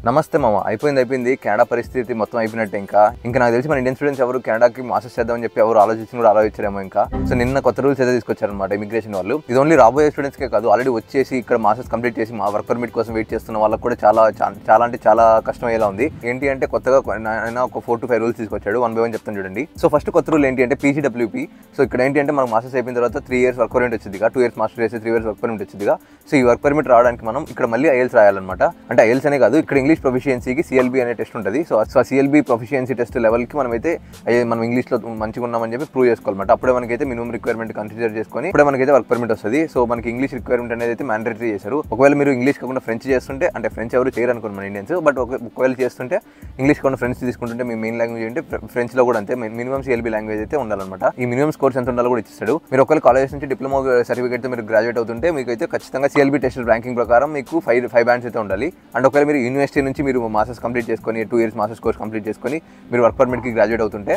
నమస్తే మామ. అయిపోయింది కెనడా పరిస్థితి మొత్తం అయిపోయినట్టే. ఇంకా నాకు తెలిసి మన ఇండియన్ స్టూడెంట్స్ ఎవరు కెనడాకి మాస్టర్స్ చేద్దామని చెప్పి ఎవరు ఆలోచించారేమో. సో నిన్న కొత్త రూల్స్ అయితే తీసుకొచ్చారనమాట ఇమిగ్రేషన్ వాళ్ళు. ఇది ఓన్లీ రాబోయే స్టూడెంట్స్కే కాదు, ఆల్రెడీ వచ్చేసి ఇక్కడ మాస్టర్స్ కంప్లీట్ చేసి మా వర్క్ పర్మిట్ కోసం వెయిట్ చేస్తున్న వాళ్ళకి కూడా చాలా కష్టం అయ్యేలా ఉంది. ఏంటి అంటే కొత్తగా ఒక 4 to 5 రూల్స్ తీసుకొచ్చాడు. 1 by 1 చెప్తాను చూడండి. సో ఫస్ట్ కొత్త రూల్ ఏంటి అంటే PGWP. సో ఇక్కడ ఏంటి అంటే మనం మాస్టర్స్ అయిపోయిన తర్వాత 3 years వర్క్ పర్మిట్ వచ్చిందిగా, 2 years మాస్టర్ చేసి 3 years వర్క్ పర్మిట్ వచ్చిందిగా. సో ఈ వర్క్ పర్మిట్ రావడానికి మనం ఇక్కడ మళ్ళీ IELTS రాయాలన్నమాట. అంటే IELTS అనే కాదు, ఇక్కడ ఇంగ్లీష్ ప్రొఫిషియన్సీకి CLB అనే టెస్ట్ ఉంటుంది. సో ఆ CLB ప్రొఫిషియన్సీ టెస్ట్ లెవెల్కి మనం ఇంగ్లీష్లో మంచిగా ఉన్నామని చెప్పి ప్రూవ్ చేసుకోవాలన్నమాట. అప్పుడే మనకైతే మినిమం రిక్వైర్మెంట్ కన్సిడర్ చేసుకొని ఇప్పుడే మనకైతే వర్క్ పర్మిట్ వస్తుంది. సో మనకి ఇంగ్లీష్ రిక్వైర్మెంట్ అనేది అయితే మ్యాండేటరీ చేశారు. ఒకవేళ మీరు ఇంగ్లీష్ కాకుండా ఫ్రెంచ్ చేస్తుంటే, అంటే ఫ్రెంచ్ ఎవరు చేయరు అనుకోండి మన ఇండియన్స్, బట్ ఒకవేళ చేస్తుంటే ఇంగ్లీష్ కాకుండా ఫ్రెంచ్ తీసుకుంటుంటే మీ మెయిన్ లాంగ్వేజ్ అంటే ఫ్రెంచ్లో కూడా అంతే మినిమం CLB లాంగ్వేజ్ అయితే ఉండాలన్నమాట. ఈ మినిమం స్కోర్స్ ఎంత ఉండాలో కూడా ఇచ్చేస్తాడు. మీరు ఒకవేళ కాలేజ్ నుంచి డిప్లొమా సర్టిఫికేట్తో మీరు గ్రాడ్యుయేట్ అవుతుంటే మీకు అయితే ఖచ్చితంగా CLB టెస్ట్ ర్యాంకింగ్ ప్రకారం మీకు 5 బ్యాండ్స్ అయితే ఉండాలి. అండ్ ఒకవేళ మీరు యూనివర్సిటీ నుంచి మీరు మాస్టర్స్ కంప్లీట్ చేసుకొని 2 years మాస్టర్స్ కోర్స్ కంప్లీట్ చేసుకొని మీరు వర్క్ పర్మిట్కి గ్రాడ్యుయేట్ అవుతుంటే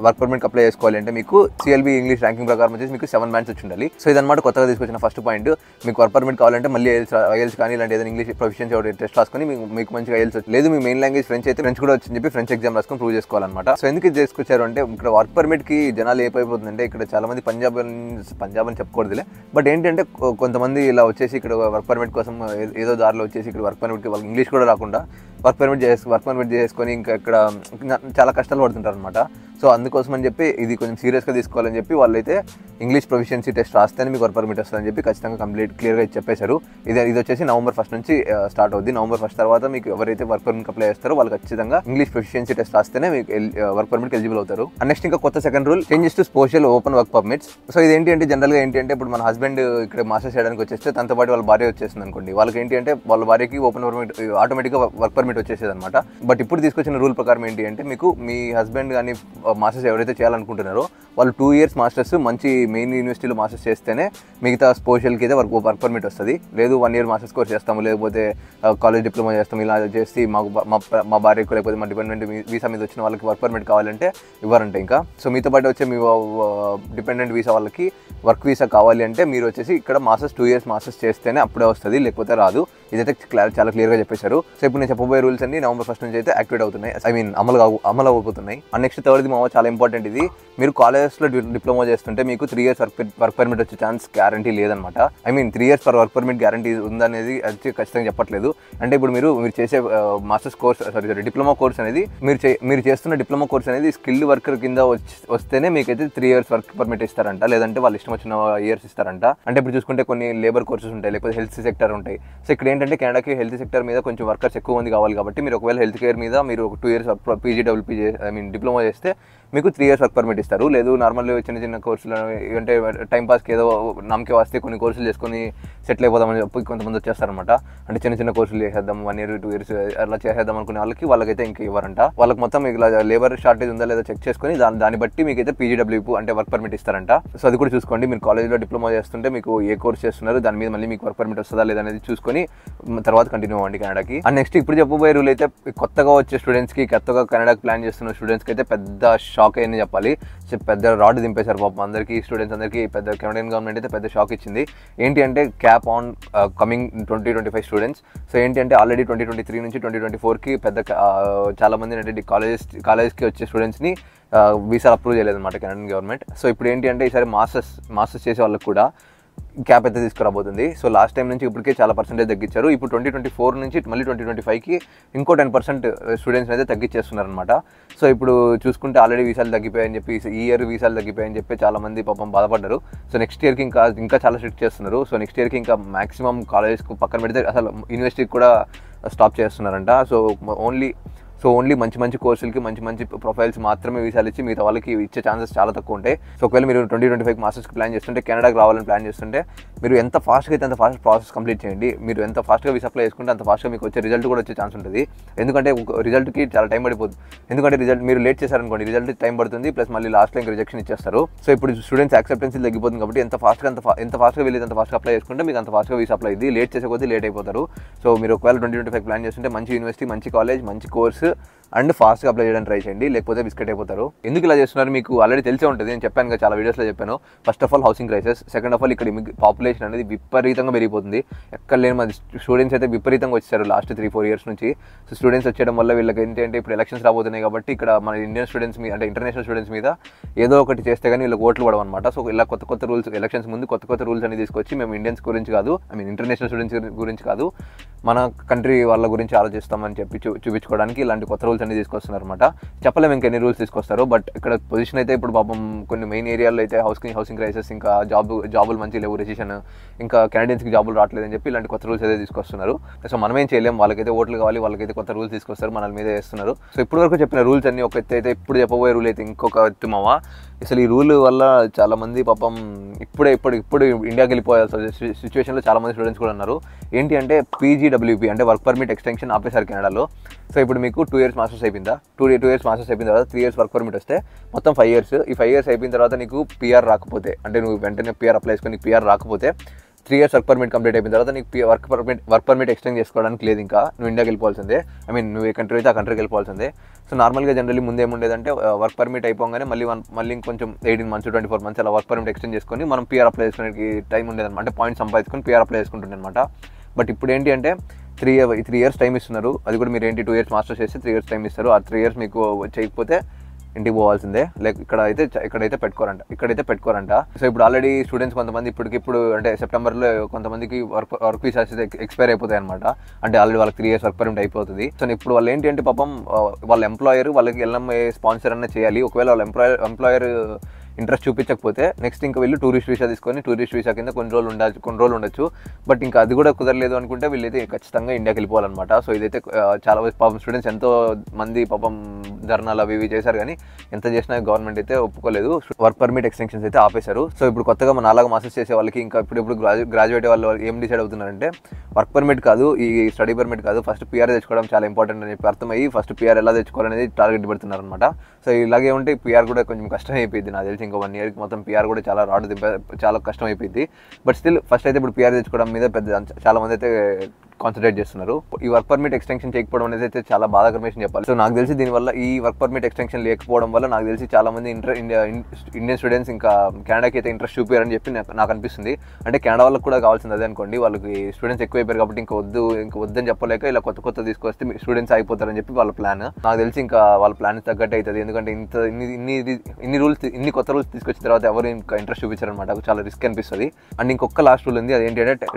వర్క్ పర్మిట్కి అప్లై చేసుకోవాలి అంటే మీకు CLB ఇంగ్లీష్ ర్యాంకింగ్ ప్రకారం వచ్చేసి మీకు 7 బ్యాండ్స్ వచ్చి ఉండాలి. సో ఇదన్నమాట కొత్తగా తీసుకొచ్చిన ఫస్ట్ పాయింట్. మీకు వర్క్ పర్మిట్ కావాలంటే మళ్ళీ IELTS కానీ ఇలాంటి ఏదైనా ఇంగ్లీష్ ప్రొఫిషియన్సీ టెస్ట్ రాసుకొని మీకు మంచిగా IELTS లేదు, మీ మెయిన్ లాంగ్వేజ్ ఫ్రెంచ్ అయితే ఫ్రెంచ్ కూడా వచ్చి చెప్పి ఫ్రెంచ్ ఎగ్జామ్ రాసుకొని ప్రూవ్ చేసుకోవాలన్నమాట. సో ఎందుకు ఇది తీసుకొచ్చారు అంటే ఇక్కడ వర్క్ పర్మిట్కి జనాలు ఏమైపోతుందంటే ఇక్కడ చాలా మంది పంజాబ్ అని చెప్పకూడదులే, బట్ ఏంటంటే కొంతమంది ఇలా వచ్చేసి ఇక్కడ వర్క్ పర్మిట్ కోసం ఏదో దారిలో వచ్చేసి ఇక్కడ వర్క్ పర్మిట్కి వాళ్ళకి ఇంగ్లీష్ కూడా రాకుండా వర్క్ పర్మిట్ చేసుకొని ఇంకా ఇక్కడ చాలా కష్టాలు పడుతుంటారు అనమాట. సో అందుకోసం అని చెప్పి ఇది కొంచెం సీరియస్గా తీసుకోవాలని చెప్పి వాళ్ళైతే ఇంగ్లీష్ ప్రొఫిషియన్సీ టెస్ట్ రాస్తేనే మీకు వర్క్ పర్మిట్ వస్తుందని చెప్పి ఖచ్చితంగా క్లియర్గా చెప్పేశారు. ఇది వచ్చేసి November 1 నుంచి స్టార్ట్ అవుద్ది. November 1 తర్వాత మీకు ఎవరైతే వర్క్ పర్మిట్ అప్లై చేస్తారో వాళ్ళు ఖచ్చితంగా ఇంగ్లీష్ ప్రొఫిషియన్సీ టెస్ట్ రాస్తేనే మీకు వర్క్ పర్మిట్ ఎలిజిబుల్ అవుతారు. అండ్ నెక్స్ట్ ఇంకా కొత్త second rule, changes to spousal open work permits. So ఇది ఏంటి అంటే జనరల్గా ఏంటి అంటే ఇప్పుడు మన హస్బెండ్ ఇక్కడ మాస్టర్స్ చేయడానికి వచ్చేస్తే తనతో పాటు వాళ్ళ భార్య వచ్చేస్తుంది అనుకోండి, వాళ్ళకి ఏంటి అంటే వాళ్ళ భార్యకి ఓపెన్ పర్మిట్ ఆటోమేటిక్గా వర్క్ పర్మిట్ వచ్చేసేది అనమాట. బట్ ఇప్పుడు తీసుకొచ్చిన రూల్ ప్రకారం ఏంటి అంటే మీకు మీ హస్బెండ్ కానీ మాస్టర్స్ ఎవరైతే చేయాలనుకుంటున్నారో వాళ్ళు 2 years మాస్టర్స్ మంచి మెయిన్ యూనివర్సిటీలో మాస్టర్స్ చేస్తేనే మిగతా స్పోషల్కి అయితే వర్క్ పర్మిట్ వస్తుంది. లేదు 1 year మాస్టర్స్ కోర్స్ చేస్తాము, లేకపోతే కాలేజ్ డిప్లొమా చేస్తాము, ఇలా చేసి మా భార్యకు లేకపోతే మా డిపెండెంట్ వీసా మీద వచ్చిన వాళ్ళకి వర్క్ పర్మిట్ కావాలంటే ఇవ్వరంటే ఇంకా. సో మీతో పాటు వచ్చే మీ డిపెండెంట్ వీసా వాళ్ళకి వర్క్ వీసా కావాలి అంటే మీరు వచ్చేసి ఇక్కడ 2 years మాస్టర్స్ చేస్తేనే అప్పుడే వస్తుంది, లేకపోతే రాదు. ఇదైతే చాలా క్లియర్గా చెప్పేశారు. సో ఇప్పుడు నేను చెప్పబోయే రూల్స్ అన్ని November 1 నుంచి అయితే యాక్టివేట్ అవుతున్నాయి, అమలు అవబోతున్నాయి. అండ్ నెక్స్ట్ థర్డ్ది చాలా ఇంపార్టెంట్. ఇది మీరు కాలేజెస్లో డిప్లొమా చేస్తుంటే మీకు 3 years వర్క్ పర్మిట్ వచ్చే ఛాన్స్ గ్యారంటీ లేదనమాట. 3 years వర్క్ పర్మిట్ గ్యారంటీ ఉందనేది అది ఖచ్చితంగా చెప్పట్లేదు. అంటే ఇప్పుడు మీరు చేసే మాస్టర్స్ కోర్స్ డిప్లొమా కోర్స్ అనేది మీరు చేస్తున్న డిప్లొమా కోర్స్ అనేది స్కిల్డ్ వర్కర్ కింద వస్తేనే మీకైతే 3 years వర్క్ పర్మిట్ ఇస్తారంట, లేదంటే వాళ్ళు ఇష్టం వచ్చిన ఇయర్స్ ఇస్తారంట. అంటే ఇప్పుడు చూసుకుంటే కొన్ని లేబర్ కోర్సెస్ ఉంటాయి, లేకపోతే హెల్త్ సెక్టర్ ఉంటాయి. సో ఇక్కడ ఏంటంటే కెనడాకి హెల్త్ సెక్టర్ మీద కొంచెం వర్కర్స్ ఎక్కువ మంది కావాలి కాబట్టి మీరు ఒకవేళ హెల్త్ కేర్ మీద మీరు 2 years PGWP డిప్లొమా చేస్తే మీకు 3 years వర్క్ పర్మిట్ ఇస్తారు. లేదు నార్మల్ చిన్న కోర్సులు అంటే టైంపాస్కి ఏదో నమ్మకే వస్తే కొన్ని కోర్సులు చేసుకొని సెటిల్ అయిపోదామని చెప్పి కొంతమంది వచ్చేస్తారనమాట. అంటే చిన్న కోర్సులు చేసేద్దాం 1 year 2 years అలా చేసేద్దాం అనుకునే వాళ్ళకైతే ఇంకా ఇవ్వరంట. వాళ్ళకి మొత్తం ఇలా లేబర్ షార్టేజ్ ఉందా లేదా చెక్ చేసుకొని దాన్ని బట్టి మీకైతే PGWP అంటే వర్క్ పర్మిట్ ఇస్తారంట. సో అది కూడా చూసుకోండి. మీరు కాలేజ్లో డిప్లొమా చేస్తుంటే మీకు ఏ కోర్స్ చేస్తున్నారు దాని మీద మళ్ళీ మీకు వర్క్ పర్మిట్ వస్తుందా లేదా అనేది చూసుకొని తర్వాత కంటిన్యూ అవ్వండి కెనడాకి. అండ్ నెక్స్ట్ ఇప్పుడు చెప్పబోయే రూల్ అయితే కొత్తగా వచ్చే స్టూడెంట్స్కి, కొత్తగా కెనడాకి ప్లాన్ చేస్తున్న స్టూడెంట్స్కి అయితే పెద్ద షాక్ అయ్యని చెప్పాలి. పెద్ద రాడ్ దింపేశారు పాపం అందరికీ, స్టూడెంట్స్ అందరికీ పెద్ద కెనడియన్ గవర్నమెంట్ అయితే పెద్ద షాక్ ఇచ్చింది. ఏంటి అంటే cap on coming 2025 students. So ఏంటి అంటే ఆల్రెడీ 2023 నుంచి 2024కి చాలా మంది అంటే కాలేజ్కి వచ్చే స్టూడెంట్స్ని వీసాలు అప్రూవ్ చేయలేదన్నమాట కెనడియన్ గవర్నమెంట్. సో ఇప్పుడు ఏంటి అంటే ఈసారి మాస్టర్స్ చేసే వాళ్ళకి కూడా క్యాప్ అయితే తీసుకురాబోతుంది. సో లాస్ట్ టైం నుంచి ఇప్పటికే చాలా పర్సెంటేజ్ తగ్గించారు. ఇప్పుడు 2024 నుంచి మళ్ళీ 2025కి ఇంకో 10% స్టూడెంట్స్ అయితే తగ్గించేస్తున్నారనమాట. సో ఇప్పుడు చూసుకుంటే ఆల్రెడీ వీసాలు తగ్గిపోయాయని చెప్పి ఈ ఇయర్ వీసాలు తగ్గిపోయాయని చెప్పి చాలా మంది పాపం బాధపడ్డారు. సో నెక్స్ట్ ఇయర్కి ఇంకా చాలా స్ట్రిక్ట్ చేస్తున్నారు. సో నెక్స్ట్ ఇయర్కి ఇంకా మాక్సిమం కాలేజెస్కి పక్కన పెడితే అసలు యూనివర్సిటీకి కూడా స్టాప్ చేస్తున్నారంట. సో ఓన్లీ మంచి కోర్సులకి మంచి ప్రొఫైల్స్ మాత్రమే వీసాలు ఇచ్చి మిగతా వాళ్ళకి ఇచ్చే ఛాన్సెస్ చాలా తక్కువ ఉంటాయి. సో ఒకవేళ మీరు 2025 మాస్టర్స్కి ప్లాన్ చేస్తుంటే, కెనడాకి రావాలని ప్లాన్ చేస్తుంటే మీరు ఎంత ఫాస్ట్గా అయితే అంత ఫాస్ట్ ప్రాసెస్ కంప్లీట్ చేయండి. మీరు ఎంత ఫాస్ట్గా వీసా అప్లై చేసుకుంటే అంత ఫాస్ట్గా మీకు వచ్చే రిజల్ట్ కూడా వచ్చే ఛాన్స్ ఉంటుంది. ఎందుకంటే రిజల్ట్కి చాలా టైం పడిపోతుంది. ఎందుకంటే మీరు లేట్ చేశారనుకోండి రిజల్ట్ టైం పడుతుంది, ప్లస్ మళ్ళీ లాస్ట్లో ఇంకా రిజెక్షన్ ఇచ్చేస్తారు. సో ఇప్పుడు స్టూడెంట్స్ యాక్సెప్టెన్సీ తగ్గిపోతుంది కాబట్టి ఎంత ఫాస్ట్గా వెళ్ళి అంత ఫాస్ట్గా అప్లై చేసుకుంటే మీకు అంత ఫాస్ట్గా వీసా అప్లై అయింది. లేట్ చేసే కొద్దీ లేట్ అయిపోతారు. సో మీరు ఒకవేళ 2025 ప్లాన్ చేస్తుంటే మంచి యూనివర్సిటీ, మంచి కాలేజ్, మంచి కోర్సు అండ్ ఫాస్ట్గా అప్లై చేయడానికి ట్రై చేయండి, లేకపోతే బిస్కెట్ అయిపోతారు. ఎందుకు ఇలా చేస్తున్నారు మీకు ఆల్రెడీ తెలిసే ఉంటుంది, నేను చెప్పాను కదా చాలా వీడియోస్లో చెప్పాను. First of all housing crisis, second of all ఇక్కడ పాపులేషన్ అనేది విపరీతంగా పెరిగిపోతుంది. ఎక్కడ లేని మాది స్టూడెంట్స్ అయితే విపరీతంగా వచ్చారు లాస్ట్ 3-4 ఇయర్స్ నుంచి. సో స్టూడెంట్స్ వచ్చేయడం వల్ల వీళ్ళకి ఏంటంటే ఇప్పుడు ఎలక్షన్స్ రాబోతున్నాయి కాబట్టి ఇక్కడ మన ఇండియన్ స్టూడెంట్స్ మీద అంటే ఇంటర్నేషనల్ స్టూడెంట్స్ మీద ఏదో ఒకటి చేస్తే కానీ వీళ్ళకి ఓట్లు పడవు అనమాట. సో ఇలా కొత్త రూల్స్ ఎలక్షన్స్ ముందు కొత్త రూల్స్ అని తీసుకొచ్చి మేము ఇండియన్స్ గురించి కాదు, ఐ మీన్ ఇంటర్నేషనల్ స్టూడెంట్స్ గురించి కాదు, మన కంట్రీ వాళ్ళ గురించి ఆలోచిస్తామని చెప్పి చూపించుకోవడానికి ఇలాంటి కొత్త రూల్స్ అన్ని తీసుకొస్తున్నారు అనమాట. చెప్పలేము ఇంకెన్ని రూల్స్ తీసుకొస్తారు, బట్ ఇక్కడ పొజిషన్ అయితే ఇప్పుడు పాపం కొన్ని మెయిన్ ఏరియాలో అయితే హౌసింగ్ క్రైసిస్, ఇంకా జాబులు మంచి లేవు, రెసిషన్, ఇంకా కెనడియన్స్కి జాబులు రావట్లేదని చెప్పి ఇలాంటి కొత్త రూల్స్ అయితే తీసుకొస్తున్నారు. సో మనం ఏం చేయలేము, వాళ్ళకైతే ఓట్లు కావాలి, వాళ్ళకైతే కొత్త రూల్స్ తీసుకొస్తారు, మన మీద వేస్తున్నారు. సో ఇప్పుడు వరకు చెప్పిన రూల్స్ అన్ని ఒక ఎత్తు అయితే, ఇప్పుడు చెప్పబోయే రూల్ అయితే ఇంకొక ఎత్తు మావా. అసలు ఈ రూల్ వల్ల చాలా మంది పాపం ఇప్పుడు ఇండియాకి వెళ్ళిపోయాల్సిన సిచ్యువేషన్లో చాలా మంది స్టూడెంట్స్ కూడా ఉన్నారు. ఏంటి అంటే PGWP అంటే వర్క్ పర్మిట్ ఎక్స్టెన్షన్ ఆపేశారు కెనడాలో. సో ఇప్పుడు మీకు 2 years మాస్టర్స్ అయిపోయిందా, 2 years మాస్టర్స్ అయిపోయిన తర్వాత 3 years వర్క్ పర్మిట్ వస్తే మొత్తం 5 years. ఈ 5 years అయిపోయిన తర్వాత నీకు PR రాకపోతే, అంటే నువ్వు వెంటనే PR అప్లై చేసుకొని PR రాకపోతే 3 years వర్క్ పర్మిట్ కంప్లీట్ అయిపోయిన తర్వాత నీకు వర్క్ పర్మిట్ ఎక్స్టెండ్ చేసుకోవడానికి లేదు, ఇంకా నువ్వు ఇండియాకి వెళ్ళిపోవాల్సిందే. ఐ మీన్ నువ్వు ఏ కంట్రీ అయితే ఆ కంట్రీకి వెళ్ళిపోవాల్సిందే. సో నార్మల్గా జనరల్లీ ముందు ఏముండేదంటే వర్క్ పర్మిట్ అయిపోగానే మళ్ళీ ఇంకొంచెం 18 months 24 months అలా వర్క్ పర్మిట్ ఎక్స్టెండ్ చేసుకొని మనం PR అప్లై చేసుకోవడానికి టైం ఉండేదన్నమాట. అంటే పాయింట్స్ సంపాదించుకొని PR అప్లై చేసుకుంటుండే అనమాట. బట్ ఇప్పుడు ఏంటి అంటే 3 years టైం ఇస్తున్నారు. అది కూడా మీరు ఏంటి 2 years మాస్టర్స్ చేస్తే 3 years టైం ఇస్తారు. ఆ 3 years మీకు చేయకపోతే ఇంటికి పోవాల్సిందే. లైక్ ఇక్కడైతే పెట్టుకోరంట. సో ఇప్పుడు ఆల్రెడీ స్టూడెంట్స్ కొంతమంది ఇప్పటికిప్పుడు అంటే సెప్టెంబర్లో కొంతమందికి వర్క్ వీసాస్ ఎక్స్పైర్ అయిపోతాయి అనమాట. అంటే ఆల్రెడీ వాళ్ళకి 3 years వర్క్ పర్మిట్ అయిపోతుంది. సో ఇప్పుడు వాళ్ళు ఏంటి అంటే పాపం వాళ్ళ ఎంప్లాయర్ వాళ్ళకి LMA స్పాన్సర్ అన్న చేయాలి. ఒకవేళ వాళ్ళ ఎంప్లాయర్ ఇంట్రెస్ట్ చూపించకపోతే నెక్స్ట్ ఇంకా వెళ్ళి టూరిస్ట్ వీసా తీసుకొని టూరిస్ట్ వీసా కింద కొన్ని రోజులు ఉండొచ్చు. బట్ ఇంకా అది కూడా కుదరలేదు అనుకుంటే వీళ్ళైతే ఖచ్చితంగా ఇండియాకి వెళ్ళిపోవాలన్నమాట. సో ఇదైతే చాలా పాపం స్టూడెంట్స్ ఎంతో మంది పాపం ధర్నాలు అవి చేశారు, కానీ ఎంత చేసినా గవర్నమెంట్ అయితే ఒప్పుకోలేదు. వర్క్ పర్మిట్ ఎక్స్టెన్షన్స్ అయితే ఆపేశారు. సో ఇప్పుడు కొత్తగా మన అలాగా మాస్టర్స్ చేసే వాళ్ళకి ఇంకా ఇప్పుడు గ్రాడ్యుయేట్ వాళ్ళు ఏం డిసైడ్ అవుతున్నారంటే వర్క్ పర్మిట్ కాదు, ఈ స్టడీ పర్మిట్ కాదు, ఫస్ట్ PR తెచ్చుకోవడం చాలా ఇంపార్టెంట్ అని చెప్పి అర్థమయ్యి ఫస్ట్ PR ఎలా తెచ్చుకోవాలనేది టార్గెట్ పెడుతున్నారు అనమాట. సో ఇలాగే ఉంటే PR కూడా కొంచెం కష్టం అయిపోయింది నాకు తెలిసి. ఇంకో 1 yearకి మొత్తం PR కూడా చాలా కష్టం అయిపోయింది. బట్ స్టిల్ ఫస్ట్ అయితే ఇప్పుడు PR తెచ్చుకోవడం మీద చాలా మంది అయితే కాన్సన్ట్రేట్ చేస్తున్నారు. ఈ వర్క్ పర్మిట్ ఎక్స్టెన్షన్ చేయకపోవడం అనేది అయితే చాలా బాధాకరమైన విషయం చెప్పాలి. సో నాకు తెలిసి దీనివల్ల ఈ వర్క్ పర్మిట్ ఎక్స్టెన్షన్ లేకపోవడం వల్ల నాకు తెలిసి చాలా మంది ఇండియన్ స్టూడెంట్స్ ఇంకా కెనడాకి అయితే ఇంట్రెస్ట్ చూపారని చెప్పి నాకు అనిపిస్తుంది. అంటే కెనడా వాళ్ళకి కూడా కావాల్సింది అదే అనుకోండి. వాళ్ళకి స్టూడెంట్స్ ఎక్కువ అయిపోయారు కాబట్టి ఇంకా వద్దని చెప్పలేక ఇలా కొత్త తీసుకొస్తే స్టూడెంట్స్ అయిపోతారని చెప్పి వాళ్ళ ప్లాన్. నాకు తెలిసి ఇంకా వాళ్ళ ప్లాన్ తగ్గట్టు అవుతుంది. ఎందుకంటే ఇన్ని కొత్త రూల్స్ తీసుకొచ్చిన తర్వాత ఎవరు ఇంకా ఇంట్రెస్ట్ చూపించారనమాట. చాలా రిస్క్ అనిపిస్తుంది. అండ్ ఇంకొక లాస్ట్ రూల్ ఉంది, అదేంటంటే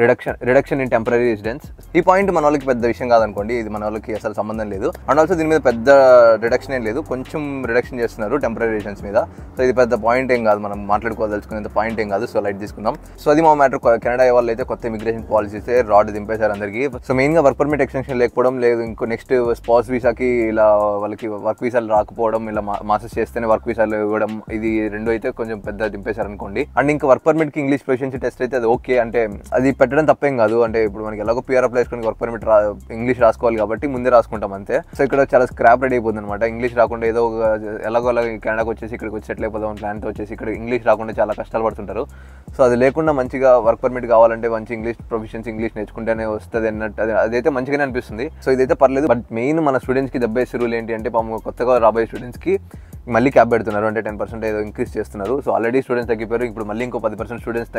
రిడక్షన్ ఇన్ టెంపరరీ రెసిడెన్స్. ఈ పాయింట్ మన వాళ్ళకి పెద్ద విషయం కాదనుకోండి, ఇది మన వాళ్ళకి అసలు సంబంధం లేదు. అండ్ ఆల్సో దీని మీద పెద్ద రిడక్షన్ ఏం లేదు, కొంచెం రిడక్షన్ చేస్తున్నారు టెంపరరీ రెసిడెన్స్ మీద. సో ఇది పెద్ద పాయింట్ ఏం కాదు, మనం మాట్లాడుకోదలుచుకునేంత పాయింట్ ఏం కాదు. సో లైట్ తీసుకుందాం. సో అది మా మ్యాటర్. కెనడా వాళ్ళు అయితే కొత్త ఇమిగ్రేషన్ పాలసీస్ రాడ్ దింపేశారు అందరికీ. సో మెయిన్గా వర్క్ పర్మిట్ ఎక్స్టెన్షన్ లేకపోవడం లేదు, ఇంకో నెక్స్ట్ స్పాస్ వీసాకి ఇలా వాళ్ళకి వర్క్ వీసాలు రాకపోవడం, ఇలా మాస్టర్స్ చేస్తేనే వర్క్ వీసాలు ఇవ్వడం, ఇది రెండు అయితే కొంచెం పెద్ద దింపేశారు అనుకోండి. అండ్ ఇంకా వర్క్ పర్మిట్కి ఇంగ్లీష్ ప్రొఫిషియన్సీ టెస్ట్ అయితే అది ఓకే, అంటే అది పెట్టడం తప్పేం కాదు. అంటే ఇప్పుడు మనకి ఎలాగో PR అప్లై చేసుకుని వర్క్ పర్మిట్ ఇంగ్లీష్ రాసుకోవాలి కాబట్టి ముందే రాసుకుంటాం అంతే. సో ఇక్కడ చాలా స్క్రాప్ రెడీ అయిపోతుంది అనమాట. ఇంగ్లీష్ రాకుండా ఏదో ఎలాగో కెనడాకి వచ్చేసి ఇక్కడికి వచ్చి సెటిల్ అయిపోదాం ప్లాన్తో వచ్చేసి ఇక్కడ ఇంగ్లీష్ రాకుండా చాలా కష్టాలు పడుతుంటారు. సో అది లేకుండా మంచిగా వర్క్ పర్మిట్ కావాలంటే మంచి ఇంగ్లీష్ ప్రొఫిషియన్సీ ఇంగ్లీష్ నేర్చుకుంటేనే వస్తుంది అన్నట్టు అదైతే మంచిగానే అనిపిస్తుంది. సో ఇదైతే పర్లేదు. బట్ మెయిన్ మన స్టూడెంట్స్కి దెబ్బేసే రూల్ ఏంటి అంటే కొత్తగా రాబోయే స్టూడెంట్స్కి మళ్ళీ క్యాప్ పెడుతున్నారు. అంటే 10% ఏదో ఇంక్రీజ్ చేస్తున్నారు. సో ఆల్రెడీ స్టూడెంట్స్ తగ్గిపోయారు, ఇప్పుడు మళ్ళీ ఇంకో 10% స్టూడెంట్స్